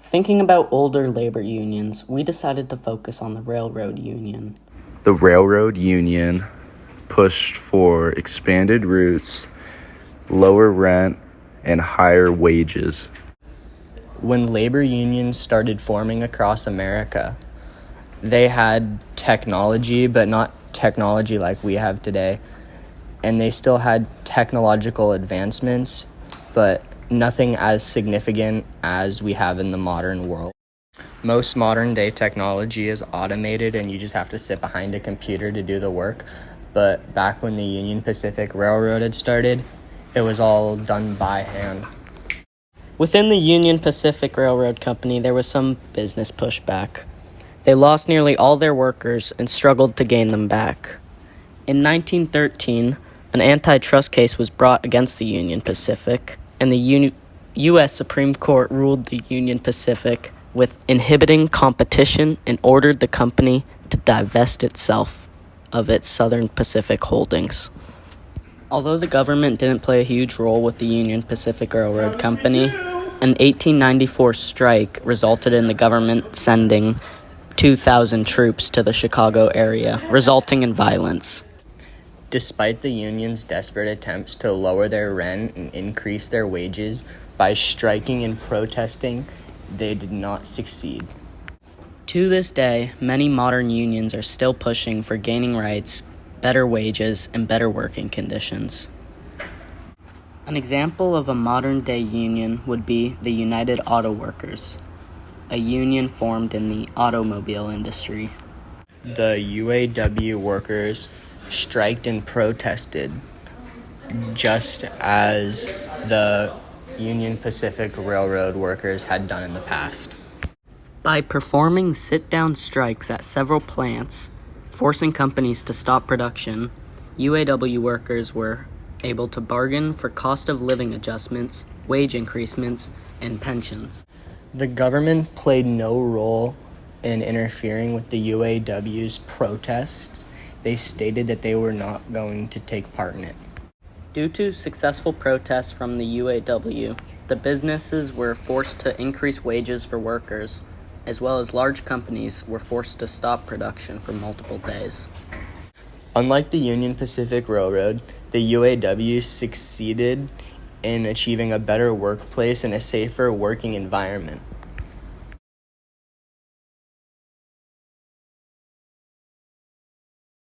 Thinking about older labor unions, we decided to focus on the railroad union. The railroad union pushed for expanded routes, lower rent, and higher wages. When labor unions started forming across America, they had technology, but not technology like we have today. And they still had technological advancements, but nothing as significant as we have in the modern world. Most modern day technology is automated and you just have to sit behind a computer to do the work. But back when the Union Pacific Railroad had started, it was all done by hand. Within the Union Pacific Railroad Company, there was some business pushback. They lost nearly all their workers and struggled to gain them back. In 1913, an antitrust case was brought against the Union Pacific, and the U.S. Supreme Court ruled the Union Pacific with inhibiting competition and ordered the company to divest itself of its Southern Pacific holdings. Although the government didn't play a huge role with the Union Pacific Railroad Company, an 1894 strike resulted in the government sending 2,000 troops to the Chicago area, resulting in violence. Despite the union's desperate attempts to lower their rent and increase their wages by striking and protesting, they did not succeed. To this day, many modern unions are still pushing for gaining rights, better wages, and better working conditions. An example of a modern-day union would be the United Auto Workers, a union formed in the automobile industry. The UAW workers striked and protested just as the Union Pacific Railroad workers had done in the past. By performing sit-down strikes at several plants, forcing companies to stop production, UAW workers were able to bargain for cost of living adjustments, wage increasements, and pensions. The government played no role in interfering with the UAW's protests. They stated that they were not going to take part in it. Due to successful protests from the UAW, the businesses were forced to increase wages for workers, as well as large companies were forced to stop production for multiple days. Unlike the Union Pacific Railroad, the UAW succeeded in achieving a better workplace and a safer working environment.